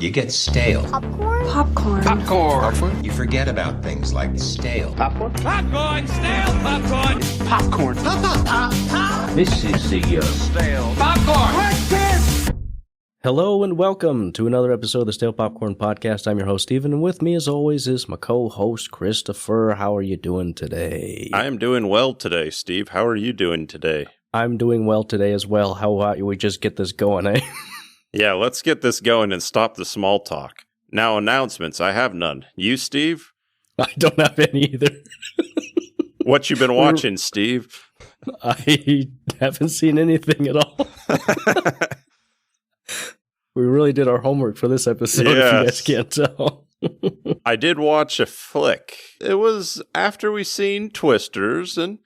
You get stale. Popcorn? Popcorn. Popcorn. You forget about things like stale. Popcorn. Popcorn, stale popcorn. Popcorn. This is the Stale. Popcorn. Hello and welcome to another episode of the Stale Popcorn Podcast. I'm your host, Steven, and with me, as always, is my co-host, Christopher. How are you doing today? I am doing well today, Steve. How are you doing today? I'm doing well today as well. How about we just get this going, eh? Yeah, let's get this going and stop the small talk. Now, announcements. I have none. You, Steve? I don't have any either. What you been watching, Steve? I haven't seen anything at all. We really did our homework for this episode, if you guys can't tell. I did watch a flick. It was after we seen Twisters, and,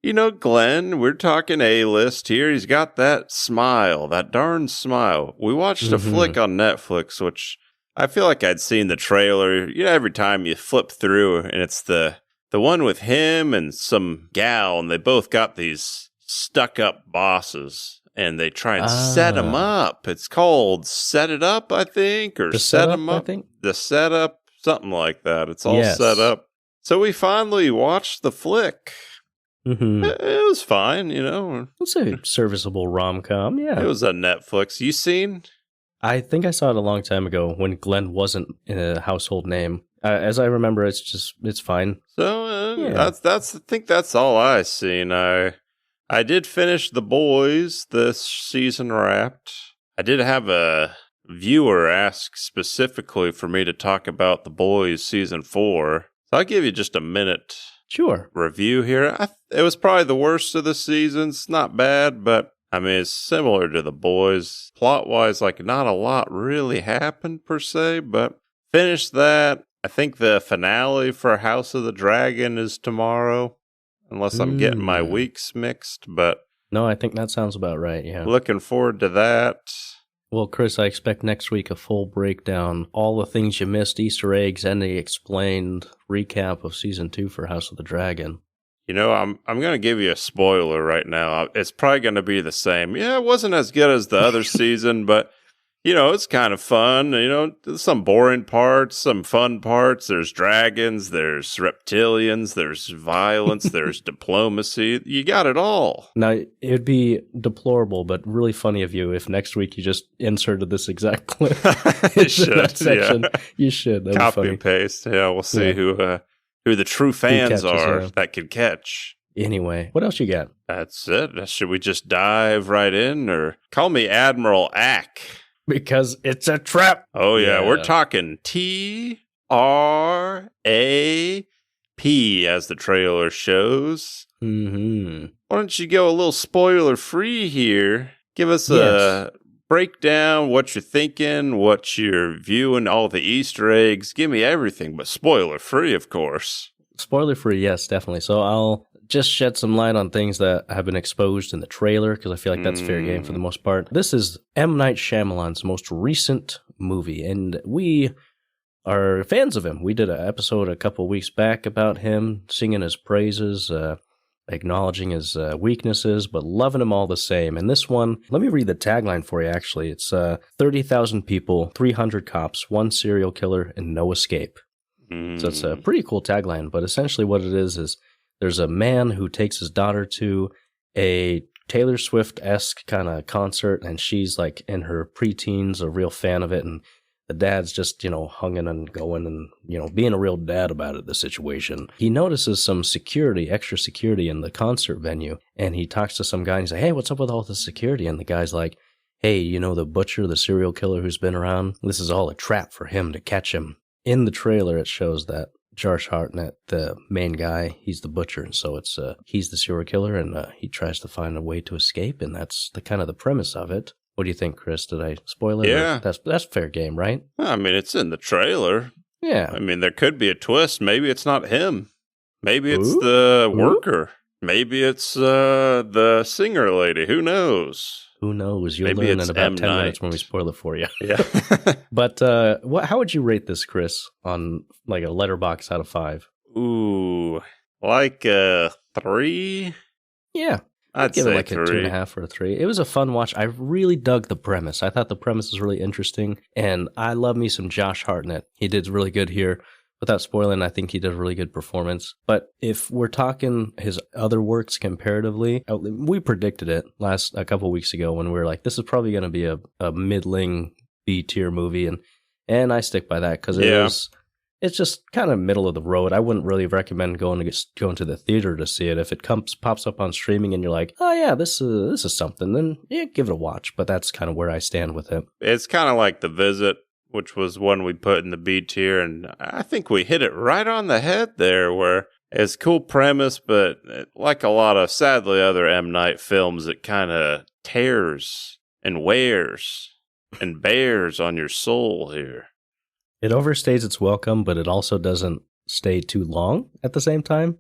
you know, Glenn, we're talking A-list here. He's got that smile, that darn smile. We watched a flick on Netflix, which I feel like I'd seen the trailer. You know, every time you flip through, and it's the one with him and some gal, and they both got these stuck-up bosses, and they try and set them up. It's called Set It Up, I think, or Set Them Up. The Setup, something like that. It's all set up. So we finally watched the flick. Mm-hmm. It was fine, you know. It's a serviceable rom-com, yeah. It was on Netflix. You seen? I think I saw it a long time ago when Glenn wasn't a household name. As I remember, it's fine. So that's I think that's all I seen. I did finish The Boys this season wrapped. I did have a viewer ask specifically for me to talk about The Boys season 4. So I'll give you just a minute. Sure. Review here. It was probably the worst of the seasons. Not bad, but I mean, it's similar to The Boys. Plot-wise, like, not a lot really happened per se, but finished that. I think the finale for House of the Dragon is tomorrow, unless I'm getting my weeks mixed, but no, I think that sounds about right, yeah. Looking forward to that. Well, Chris, I expect next week a full breakdown, all the things you missed, Easter eggs, and the explained recap of Season 2 for House of the Dragon. You know, I'm going to give you a spoiler right now. It's probably going to be the same. Yeah, it wasn't as good as the other season, but, you know, it's kind of fun. You know, there's some boring parts, some fun parts. There's dragons, there's reptilians, there's violence, there's diplomacy. You got it all. Now, it would be deplorable, but really funny of you if next week you just inserted this exact clip You should, section. Yeah. You should. That'd Copy be funny. and paste. Yeah, we'll see who the true fans are that can catch. Anyway, what else you got? That's it. Should we just dive right in, or call me Admiral Ack? Because it's a trap. Oh, yeah. We're talking TRAP, as the trailer shows. Mm-hmm. Why don't you go a little spoiler-free here? Give us a breakdown, what you're thinking, what you're viewing, all the Easter eggs. Give me everything, but spoiler-free, of course. Spoiler-free, yes, definitely. So I'll just shed some light on things that have been exposed in the trailer, because I feel like that's fair game for the most part. This is M. Night Shyamalan's most recent movie, and we are fans of him. We did an episode a couple weeks back about him, singing his praises, acknowledging his weaknesses, but loving him all the same. And this one, let me read the tagline for you, actually. It's 30,000 people, 300 cops, 1 serial killer, and no escape. So it's a pretty cool tagline, but essentially what it is there's a man who takes his daughter to a Taylor Swift-esque kind of concert, and she's like in her preteens, a real fan of it, and the dad's just, you know, hunging and going and, you know, being a real dad about it, the situation. He notices some security, extra security in the concert venue, and he talks to some guy and he's like, hey, what's up with all this security? And the guy's like, hey, you know, the butcher, the serial killer who's been around? This is all a trap for him to catch him. In the trailer, it shows that Josh Hartnett, the main guy, he's the butcher, and so it's he's the serial killer, and he tries to find a way to escape, and that's the kind of the premise of it. What do you think, Chris? Did I spoil it? Yeah. That's fair game, right? I mean, it's in the trailer. Yeah. I mean, there could be a twist. Maybe it's not him. Maybe it's the worker. Maybe it's the singer lady. Who knows? Who knows? You'll Maybe learn it's in about M. 10 Night. minutes when we spoil it for you. Yeah. But how would you rate this, Chris, on like a letterbox out of 5? Ooh, like a 3? Yeah. I'd give it say like a 3. 2.5 or a 3. It was a fun watch. I really dug the premise. I thought the premise was really interesting, and I love me some Josh Hartnett. He did really good here. Without spoiling, I think he did a really good performance. But if we're talking his other works comparatively, we predicted it a couple weeks ago when we were like, this is probably going to be a middling B-tier movie, and I stick by that because it's just kind of middle of the road. I wouldn't really recommend going to the theater to see it. If it pops up on streaming and you're like, oh yeah, this is something, then yeah, give it a watch. But that's kind of where I stand with it. It's kind of like The Visit, which was one we put in the B tier, and I think we hit it right on the head there, where it's cool premise, but like a lot of, sadly, other M. Night films, it kind of tears and wears and bears on your soul here. It overstays its welcome, but it also doesn't stay too long at the same time.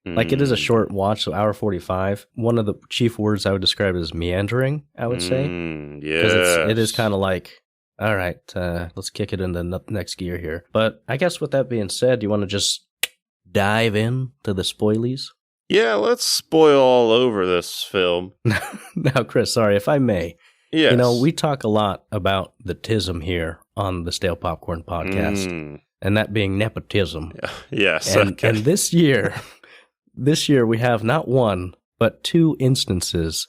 Like, it is a short watch, so hour 45. One of the chief words I would describe as meandering, I would say. Yeah. Because it is kind of like, all right, let's kick it into the next gear here. But I guess with that being said, you want to just dive in to the spoilies? Yeah, let's spoil all over this film. Now, Chris, sorry, if I may. Yes. You know, we talk a lot about the tism here on the Stale Popcorn podcast, and that being nepotism. Yes. And this year we have not one, but 2 instances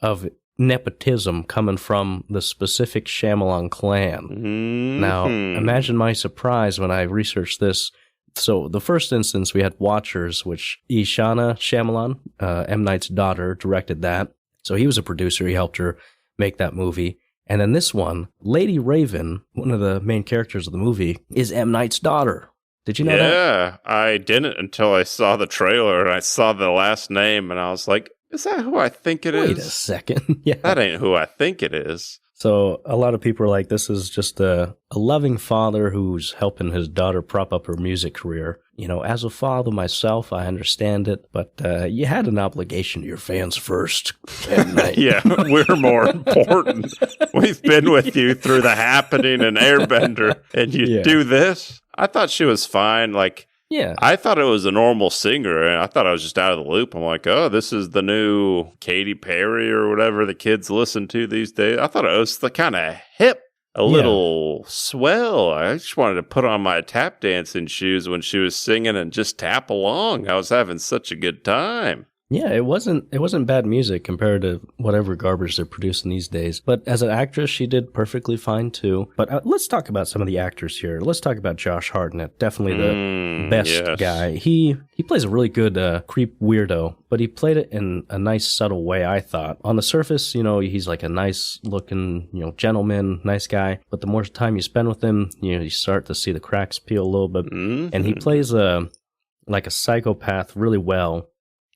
of nepotism coming from the specific Shyamalan clan. Now, imagine my surprise when I researched this. So the first instance, we had Watchers, which Ishana Shyamalan, M. Night's daughter, directed that. So he was a producer. He helped her make that movie. And then this one, Lady Raven, one of the main characters of the movie, is M. Night's daughter. Did you know that? Yeah, I didn't until I saw the trailer and I saw the last name and I was like, is that who I think it is? Wait a second. Yeah. That ain't who I think it is. So a lot of people are like, this is just a loving father who's helping his daughter prop up her music career. You know, as a father myself, I understand it, but you had an obligation to your fans first. Yeah, we're more important. We've been with you through The Happening and Airbender, and you do this? I thought she was fine. Like, yeah, I thought it was a normal singer, and I thought I was just out of the loop. I'm like, oh, this is the new Katy Perry or whatever the kids listen to these days. I thought it was the kind of hip, a little swell. I just wanted to put on my tap dancing shoes when she was singing and just tap along. I was having such a good time. Yeah, it wasn't bad music compared to whatever garbage they're producing these days. But as an actress, she did perfectly fine too. But let's talk about some of the actors here. Let's talk about Josh Hartnett, definitely the best guy. He plays a really good creep weirdo, but he played it in a nice subtle way, I thought. On the surface, you know, he's like a nice looking, you know, gentleman, nice guy. But the more time you spend with him, you know, you start to see the cracks peel a little bit. And he plays like a psychopath really well.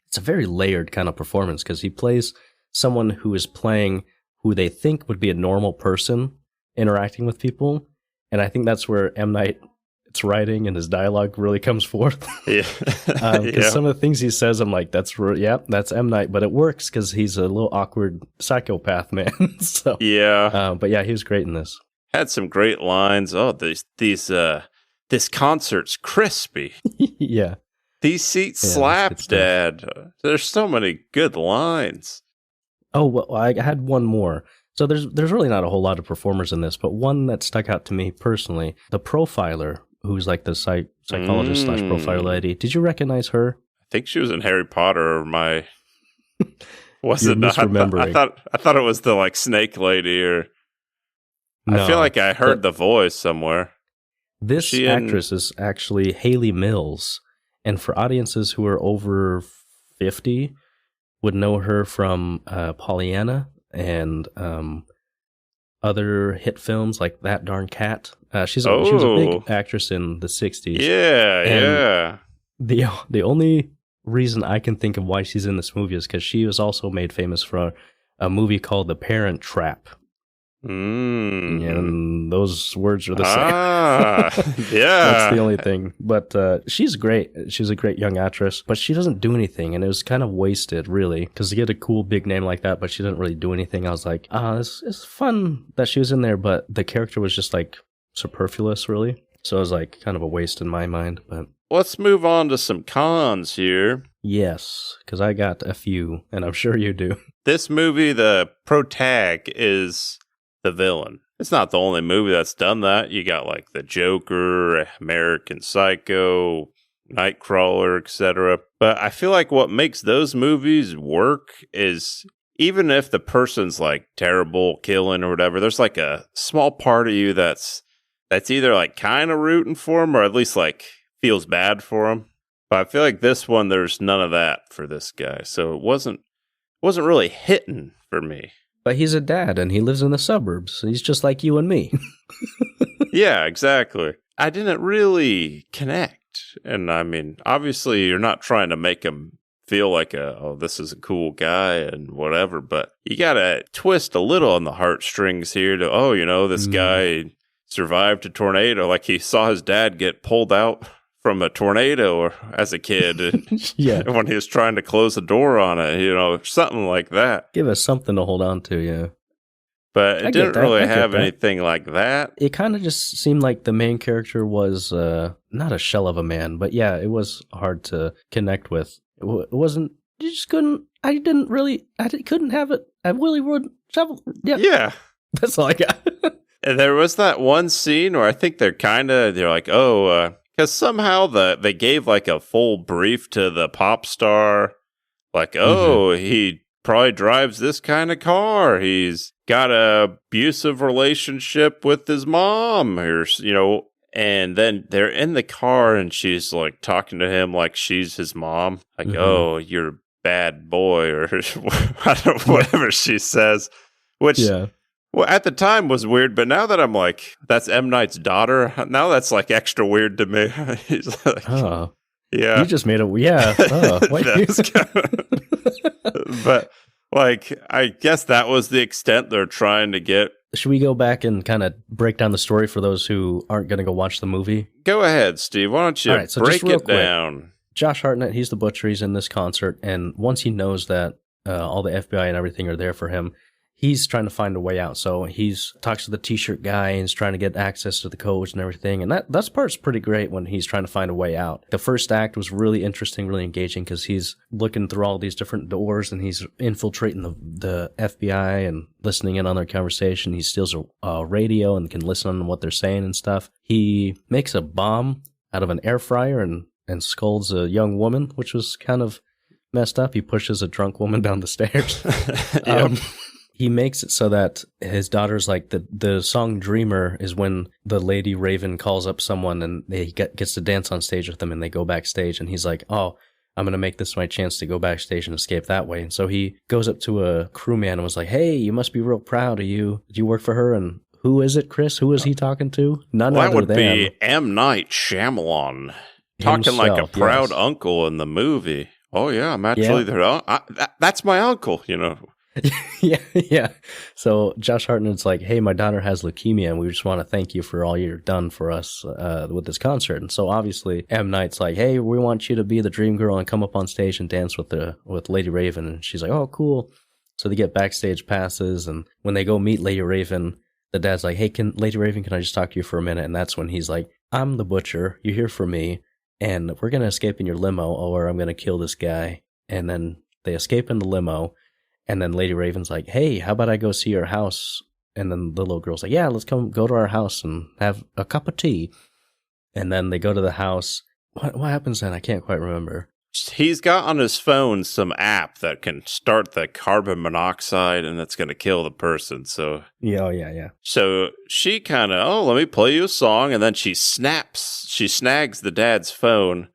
It's a very layered kind of performance because he plays someone who is playing who they think would be a normal person interacting with people. And I think that's where M. Night's writing and his dialogue really comes forth. Yeah. Because some of the things he says, I'm like, that's M. Night. But it works because he's a little awkward psychopath, man. So yeah. But yeah, he was great in this. Had some great lines. Oh, this concert's crispy. Yeah. These seats slap, Dad. There's so many good lines. Oh, well, I had one more. So there's really not a whole lot of performers in this, but one that stuck out to me personally, the profiler, who's like the psychologist slash profiler lady. Did you recognize her? I think she was in Harry Potter. Or my was it not? Misremembering. I thought it was the like snake lady. Or no, I feel like I heard the voice somewhere. This actress is actually Hayley Mills. And for audiences who are over 50, would know her from Pollyanna and other hit films like That Darn Cat. She was a big actress in the 60s. Yeah. The only reason I can think of why she's in this movie is because she was also made famous for a movie called The Parent Trap. And those words are the same. Yeah. That's the only thing. But she's great. She's a great young actress, but she doesn't do anything. And it was kind of wasted, really, because to get a cool big name like that, but she didn't really do anything. I was like, it's fun that she was in there, but the character was just like superfluous, really. So it was like kind of a waste in my mind. But let's move on to some cons here. Yes, because I got a few, and I'm sure you do. This movie, the protag is the villain. It's not the only movie that's done that. You got like The Joker, American Psycho, Nightcrawler, etc. But I feel like what makes those movies work is even if the person's like terrible, killing or whatever, there's like a small part of you that's either like kind of rooting for him or at least like feels bad for him. But I feel like this one, there's none of that for this guy. So it wasn't really hitting for me. But he's a dad, and he lives in the suburbs. He's just like you and me. Yeah, exactly. I didn't really connect. And I mean, obviously, you're not trying to make him feel like this is a cool guy and whatever. But you got to twist a little on the heartstrings here to, this guy survived a tornado. Like he saw his dad get pulled out from a tornado or as a kid when he was trying to close the door on it, something like that. Give us something to hold on to, yeah. But it didn't really have anything like that. It kind of just seemed like the main character was not a shell of a man, but yeah, it was hard to connect with. It wasn't, you just couldn't, couldn't have it. I really would shovel. Yeah. That's all I got. And there was that one scene where I think they're like, because somehow they gave like a full brief to the pop star, like, he probably drives this kind of car. He's got a abusive relationship with his mom, and then they're in the car and she's like talking to him like she's his mom, like, oh, you're a bad boy, or whatever she says, which. Yeah. Well, at the time was weird, but now that I'm like, that's M. Night's daughter, now that's like extra weird to me. He's like, oh. Yeah. You just made it, yeah. Oh, but, like, I guess that was the extent they're trying to get. Should we go back and kind of break down the story for those who aren't going to go watch the movie? Go ahead, Steve. Why don't you break it down? Josh Hartnett, he's the butcher. He's in this concert, and once he knows that all the FBI and everything are there for him, he's trying to find a way out. So he's talks to the t-shirt guy and he's trying to get access to the codes and everything. And that part's pretty great when he's trying to find a way out. The first act was really interesting, really engaging, because he's looking through all these different doors and he's infiltrating the FBI and listening in on their conversation. He steals a radio and can listen on what they're saying and stuff. He makes a bomb out of an air fryer and scolds a young woman, which was kind of messed up. He pushes a drunk woman down the stairs. He makes it so that his daughter's like, the song Dreamer is when the Lady Raven calls up someone and he gets to dance on stage with them and they go backstage and he's like, oh, I'm going to make this my chance to go backstage and escape that way. And so he goes up to a crewman and was like, hey, you must be real proud of you. Did you work for her? And who is it, Chris? Who is he talking to? None other than... That would be M. Night Shyamalan. Talking himself, like a proud uncle in the movie. Oh, yeah, I'm actually there. That's my uncle, Yeah. So Josh Hartnett's like, hey, my daughter has leukemia, and we just want to thank you for all you've done for us with this concert. And so obviously M. Night's like, hey, we want you to be the dream girl and come up on stage and dance with Lady Raven. And she's like, oh, cool. So they get backstage passes, and when they go meet Lady Raven, the dad's like, hey, Lady Raven, can I just talk to you for a minute? And that's when he's like, I'm the butcher. You're here for me, and we're going to escape in your limo, or I'm going to kill this guy. And then they escape in the limo. And then Lady Raven's like, hey, how about I go see your house? And then the little girl's like, yeah, let's go to our house and have a cup of tea. And then they go to the house. What happens then? I can't quite remember. He's got on his phone some app that can start the carbon monoxide and that's going to kill the person. So yeah. So she kind of, let me play you a song. And then she snags the dad's phone,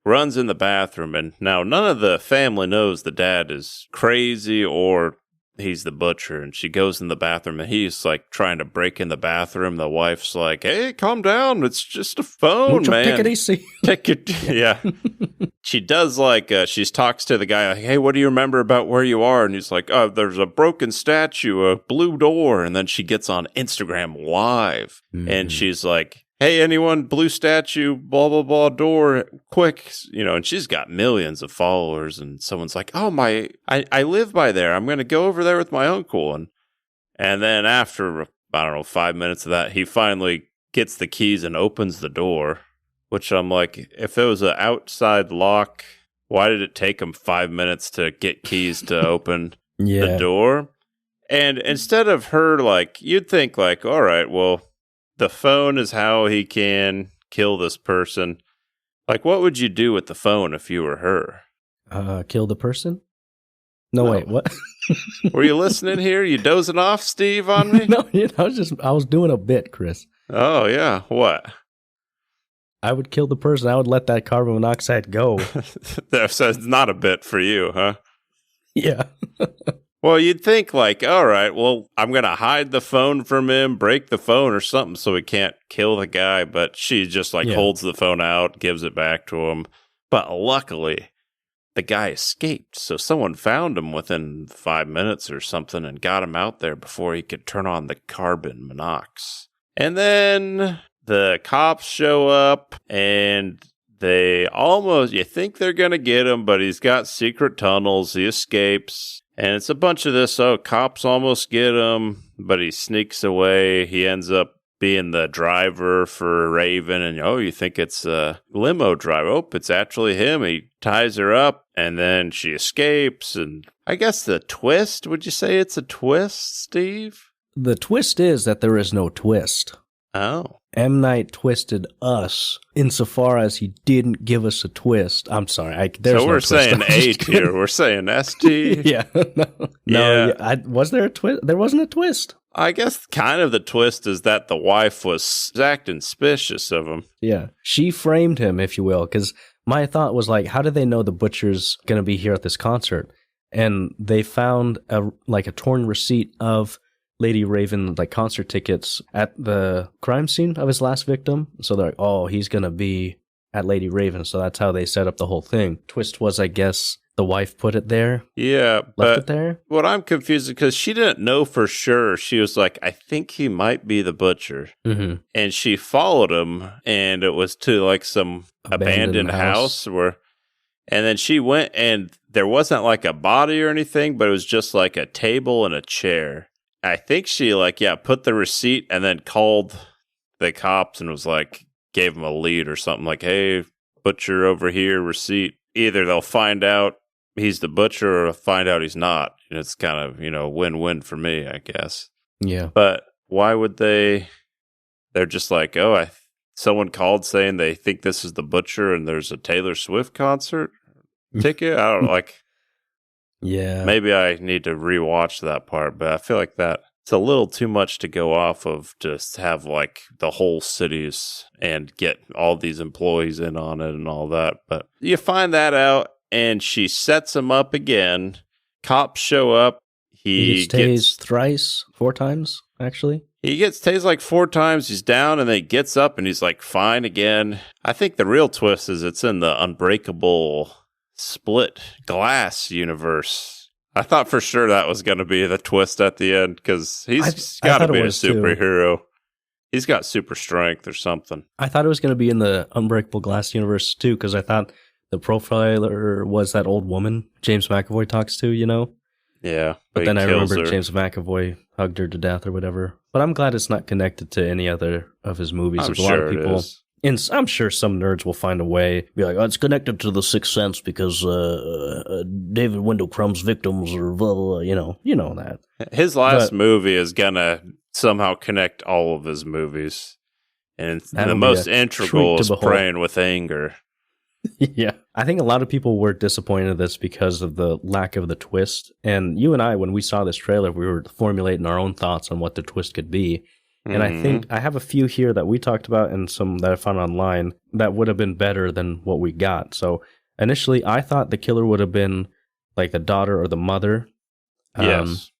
runs in the bathroom, and now none of the family knows the dad is crazy or he's the butcher. And she goes in the bathroom, and he's like trying to break in the bathroom. The wife's like, hey, calm down. It's just a phone, man. Take it easy. Take it. Yeah. She does like, she talks to the guy, like, hey, what do you remember about where you are? And he's like, oh, there's a broken statue, a blue door. And then she gets on Instagram Live, and she's like, hey, anyone, blue statue, blah, blah, blah, door, quick, and she's got millions of followers, and someone's like, oh, I live by there. I'm going to go over there with my uncle. And then after, 5 minutes of that, he finally gets the keys and opens the door, which I'm like, if it was an outside lock, why did it take him 5 minutes to get keys to open Yeah. the door? And instead of her, like, you'd think, like, all right, well, the phone is how he can kill this person. Like, what would you do with the phone if you were her? Kill the person? No, wait, what? Were you listening here? You dozing off, Steve, on me? No, I was doing a bit, Chris. Oh, yeah. What? I would kill the person. I would let that carbon monoxide go. So it's not a bit for you, huh? Yeah. Well, you'd think, like, all right, well, I'm going to hide the phone from him, break the phone or something so he can't kill the guy. But she just, like, holds the phone out, gives it back to him. But luckily, the guy escaped. So someone found him within 5 minutes or something and got him out there before he could turn on the carbon monox. And then the cops show up and they almost, you think they're going to get him, but he's got secret tunnels. He escapes. And it's a bunch of this, cops almost get him, but he sneaks away. He ends up being the driver for Raven, and you think it's a limo driver. Oh, it's actually him. He ties her up, and then she escapes. And I guess the twist, would you say it's a twist, Steve? The twist is that there is no twist. Oh. M. Night twisted us insofar as he didn't give us a twist. I'm sorry. There's so we're saying A tier. We're saying S tier. Yeah. No. Was there a twist? There wasn't a twist. I guess kind of the twist is that the wife was acting suspicious of him. Yeah. She framed him, if you will, because my thought was like, how do they know the butcher's going to be here at this concert? And they found a torn receipt of Lady Raven, like, concert tickets at the crime scene of his last victim. So they're like, oh, he's going to be at Lady Raven. So that's how they set up the whole thing. Twist was, I guess, the wife put it there. Yeah, left it there. What I'm confused because she didn't know for sure. She was like, I think he might be the butcher. Mm-hmm. And she followed him, and it was to, like, some abandoned house where, and then she went, and there wasn't, like, a body or anything, but it was just, like, a table and a chair. I think she, put the receipt and then called the cops and was like, gave them a lead or something like, hey, butcher over here, receipt. Either they'll find out he's the butcher or find out he's not. And it's kind of, win-win for me, I guess. Yeah. But why would they're just like, someone called saying they think this is the butcher and there's a Taylor Swift concert ticket? I don't like. Yeah. Maybe I need to rewatch that part, but I feel like that it's a little too much to go off of, just have like the whole cities and get all these employees in on it and all that. But you find that out and she sets him up again. Cops show up. He gets tased 4 times, actually. He gets tased like 4 times. He's down and then he gets up and he's like fine again. I think the real twist is it's in the Unbreakable split glass universe. I thought for sure that was going to be the twist at the end because he's got to be a superhero. He's got super strength or something. I thought it was going to be in the Unbreakable Glass universe too because I thought the profiler was that old woman James McAvoy talks to, Yeah. But then I remembered James McAvoy hugged her to death or whatever. But I'm glad it's not connected to any other of his movies. I'm There's a lot sure of people. it is. And I'm sure some nerds will find a way, be like, oh, it's connected to The Sixth Sense because David Wendell Crumb's victims or blah, blah, blah, you know that. His last movie is going to somehow connect all of his movies. And the most integral is Praying with Anger. Yeah. I think a lot of people were disappointed in this because of the lack of the twist. And you and I, when we saw this trailer, we were formulating our own thoughts on what the twist could be. And I think I have a few here that we talked about and some that I found online that would have been better than what we got. So initially, I thought the killer would have been like the daughter or the mother. Yes.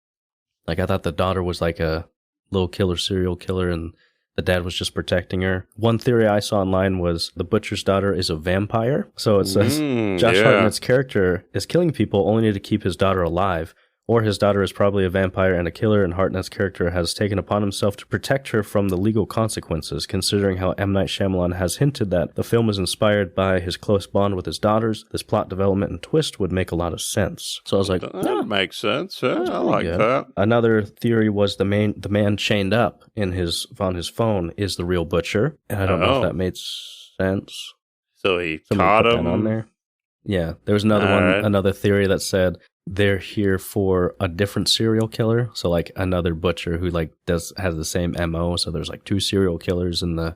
Like I thought the daughter was like a little killer, serial killer, and the dad was just protecting her. One theory I saw online was the butcher's daughter is a vampire. So it says Josh Hartnett's character is killing people only to keep his daughter alive. Or his daughter is probably a vampire and a killer, and Hartnett's character has taken upon himself to protect her from the legal consequences, considering how M. Night Shyamalan has hinted that the film is inspired by his close bond with his daughters. This plot development and twist would make a lot of sense. So I was like, that makes sense. Yeah, I like that. Another theory was the man chained up on his phone is the real butcher. And I don't know if that made sense. So he Somebody caught put him that on there. Yeah, there was another All one, right. another theory that said they're here for a different serial killer. So like another butcher who like has the same MO. So there's like 2 serial killers in the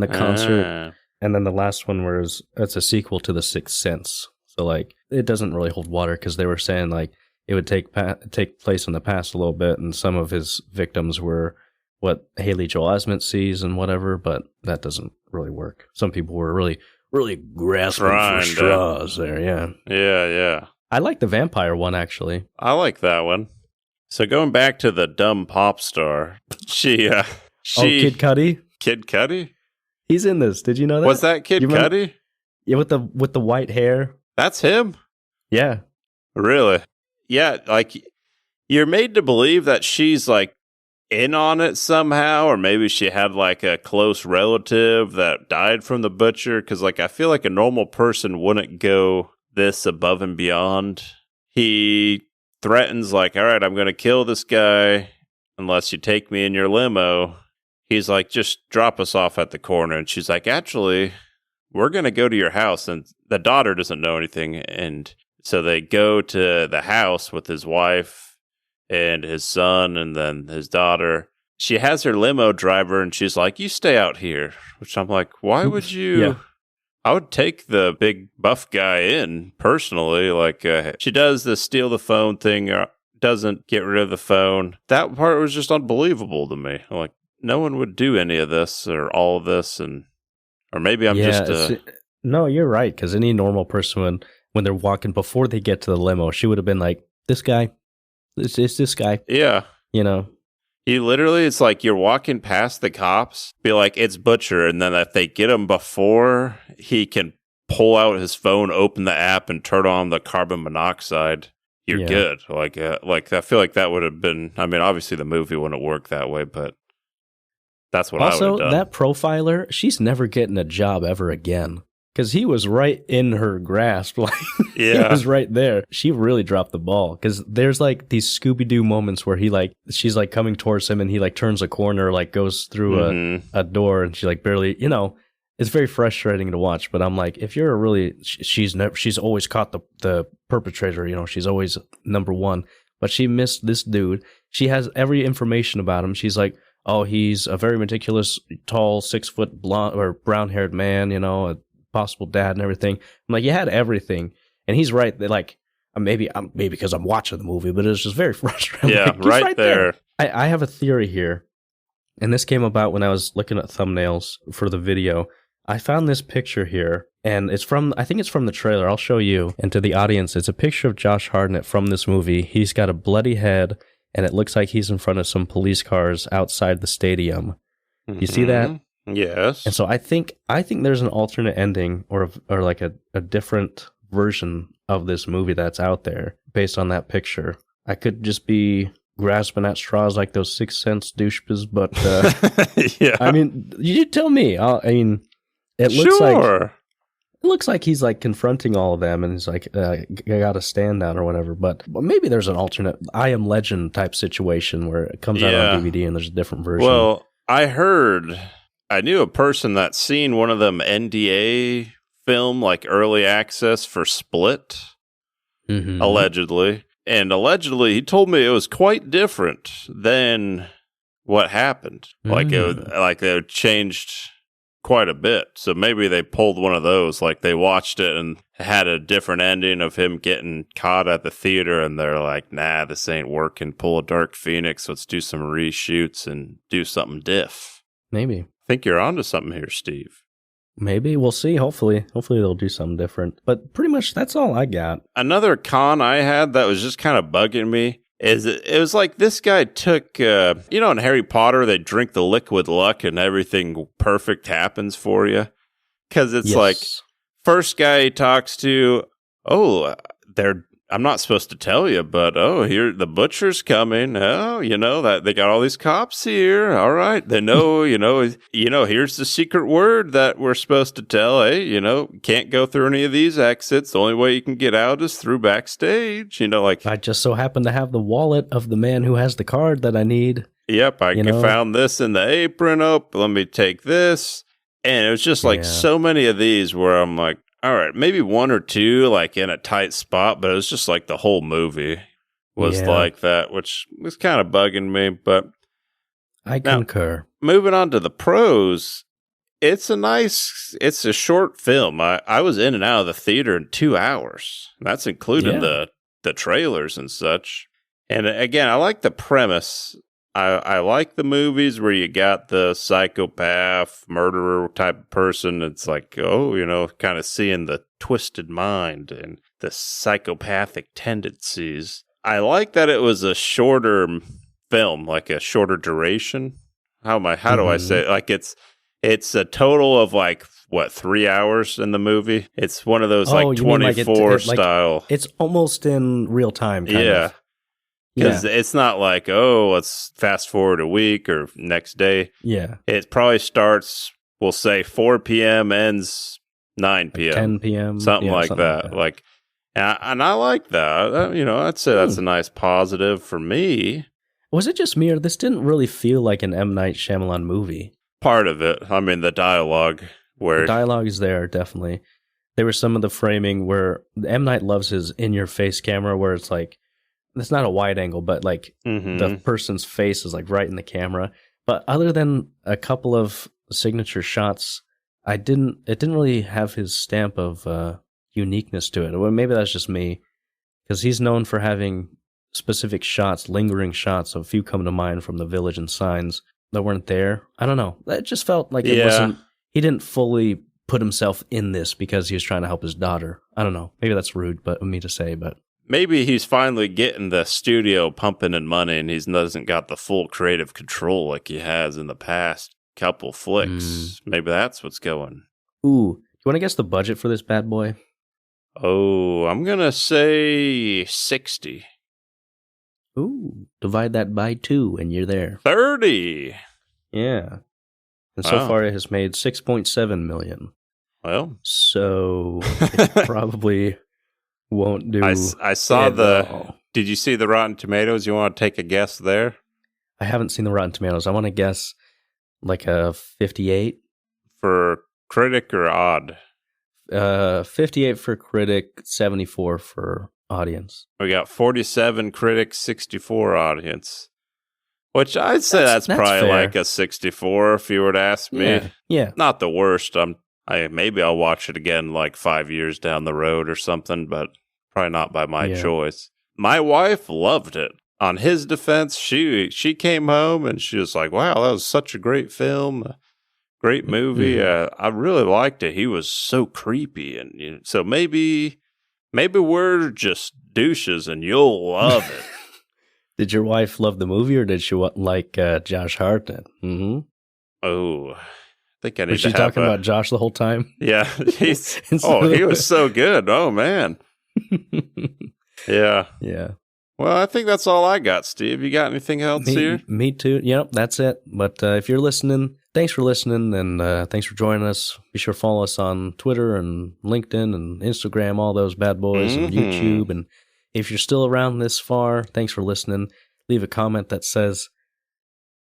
concert. Ah. And then the last one was it's a sequel to The Sixth Sense. So like it doesn't really hold water because they were saying like it would take place in the past a little bit, and some of his victims were what Haley Joel Osment sees and whatever, but that doesn't really work. Some people were really grasping Trying for to- straws there. Yeah, Yeah. I like the vampire one actually. I like that one. So going back to the dumb pop star, she Kid Cudi, Kid Cudi? he's in this. Did you know that? Was that Kid You remember- Cudi? Yeah, with the white hair. That's him? Yeah, Really? Yeah, like you're made to believe that she's like in on it somehow, or maybe she had like a close relative that died from the butcher, because like I feel like a normal person wouldn't go this above and beyond. He threatens like, all right, I'm going to kill this guy unless you take me in your limo. He's like, just drop us off at the corner. And she's like, actually, we're going to go to your house. And the daughter doesn't know anything. And so they go to the house with his wife and his son and then his daughter. She has her limo driver and she's like, you stay out here. Which I'm like, why would you? Yeah. I would take the big buff guy in personally. Like, she does the steal the phone thing, doesn't get rid of the phone. That part was just unbelievable to me. Like, no one would do any of this or all of this. Or maybe I'm just. No, you're right. Because any normal person, when they're walking before they get to the limo, she would have been like, this guy, this guy. Yeah. You know? He literally, it's like you're walking past the cops, be like, it's Butcher. And then if they get him before he can pull out his phone, open the app, and turn on the carbon monoxide, you're Yeah. good. Like I feel like that would have been, I mean, obviously the movie wouldn't work that way, but that's what I would Also, have done. that profiler, she's never getting a job ever again. Because he was right in her grasp. Like, he Yeah. was right there. She really dropped the ball. Because there's like these Scooby-Doo moments where she's like coming towards him and he like turns a corner, like goes through Mhm. a door and she like barely, it's very frustrating to watch. But I'm like, if you're a really, she's always caught the perpetrator, she's always number one. But she missed this dude. She has every information about him. She's like, oh, he's a very meticulous, tall, 6-foot blonde or brown-haired man, a possible dad and everything. I'm like, you had everything, and he's right. They're like, maybe because I'm watching the movie, but it's just very frustrating. Yeah, Like, he's right there. I have a theory here, and this came about when I was looking at thumbnails for the video. I found this picture here, and I think it's from the trailer. I'll show you and to the audience. It's a picture of Josh Hartnett from this movie. He's got a bloody head, and it looks like he's in front of some police cars outside the stadium. You see that? Mhm. Yes. And so I think there's an alternate ending or like a different version of this movie that's out there based on that picture. I could just be grasping at straws like those Sixth Sense douchebags, but Yeah. I mean, you tell me. It looks like he's like confronting all of them and he's like, I got to stand down or whatever. But maybe there's an alternate I Am Legend type situation where it comes out on DVD and there's a different version. Well, I knew a person that's seen one of them NDA film, like early access for Split, Mhm. allegedly. And allegedly, he told me it was quite different than what happened. Like it changed quite a bit. So maybe they pulled one of those. Like they watched it and had a different ending of him getting caught at the theater, and they're like, nah, this ain't working. Pull a Dark Phoenix. Let's do some reshoots and do something diff. Maybe. I think you're onto something here, Steve. Maybe. We'll see. Hopefully they'll do something different. But pretty much that's all I got. Another con I had that was just kind of bugging me is it was like this guy took, in Harry Potter, they drink the liquid luck and everything perfect happens for you. Because it's like, first guy he talks to, I'm not supposed to tell you, but here the butcher's coming. Oh, that they got all these cops here. All right, they know. Here's the secret word that we're supposed to tell. Hey, can't go through any of these exits. The only way you can get out is through backstage. I just so happen to have the wallet of the man who has the card that I need. Yep, I found this in the apron. Oh, let me take this. And it was just like so many of these where I'm like, all right, maybe one or two like in a tight spot, but it was just like the whole movie was like that, which was kind of bugging me. But I concur. Moving on to the pros, it's a short film. I was in and out of the theater in 2 hours. That's including the trailers and such. And again, I like the premise. I like the movies where you got the psychopath, murderer type person. It's like, kind of seeing the twisted mind and the psychopathic tendencies. I like that it was a shorter film, like a shorter duration. How do I say it? Like it's a total of 3 hours in the movie? It's one of those 24 style. It's almost in real time, kind of. Because it's not like, let's fast forward a week or next day. Yeah. It probably starts, we'll say 4 p.m., ends 9 p.m. 10 p.m. Something like that. And I like that. I'd say that's a nice positive for me. Was it just me, or this didn't really feel like an M. Night Shyamalan movie? Part of it. I mean, the dialogue. The dialogue is there, definitely. There was some of the framing where M. Night loves his in-your-face camera, where it's like, it's not a wide angle, but the person's face is right in the camera. But other than a couple of signature shots, it didn't really have his stamp of uniqueness to it. Well, maybe that's just me, because he's known for having specific shots, lingering shots. A few come to mind from The Village and Signs that weren't there. I don't know. It just felt like it wasn't. He didn't fully put himself in this because he was trying to help his daughter. I don't know. Maybe that's rude, but me to say, but. Maybe he's finally getting the studio pumping in money and he doesn't got the full creative control like he has in the past couple flicks. Maybe that's what's going. Ooh, you want to guess the budget for this bad boy? Oh, I'm going to say 60. Ooh, divide that by 2 and you're there. 30. Yeah. And so far it has made $6.7 million. Well. So it probably won't do. I saw Did you see the Rotten Tomatoes? You want to take a guess there? I haven't seen the Rotten Tomatoes. I want to guess a 58. For critic or odd? 58 for critic, 74 for audience. We got 47 critics, 64 audience. Which I'd say that's probably fair. Like a 64 if you were to ask me. Yeah. Not the worst. Maybe I'll watch it again 5 years down the road or something, but probably not by my choice. My wife loved it. On his defense, she came home and she was like, wow, that was such a great film, great movie. I really liked it. He was so creepy. And so maybe we're just douches and you'll love it. Did your wife love the movie or did she like Josh Hartnett? Mm-hmm. Oh, I think I need was she talking about Josh the whole time? Yeah. He was so good. Oh, man. Yeah. Yeah. Well, I think that's all I got, Steve. You got anything else here? Me too. Yep, that's it. But if you're listening, thanks for listening and thanks for joining us. Be sure to follow us on Twitter and LinkedIn and Instagram, all those bad boys, and YouTube. And if you're still around this far, thanks for listening. Leave a comment that says,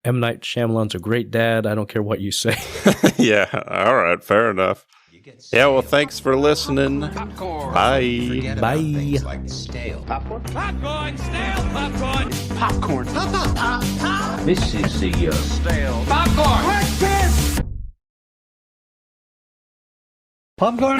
M. Night Shyamalan's a great dad. I don't care what you say. Yeah, all right, fair enough. Yeah, well, thanks for listening. Popcorn. Bye. Bye. Like stale. Popcorn, stale popcorn. Popcorn. Pop. This is the Stale popcorn. Popcorn.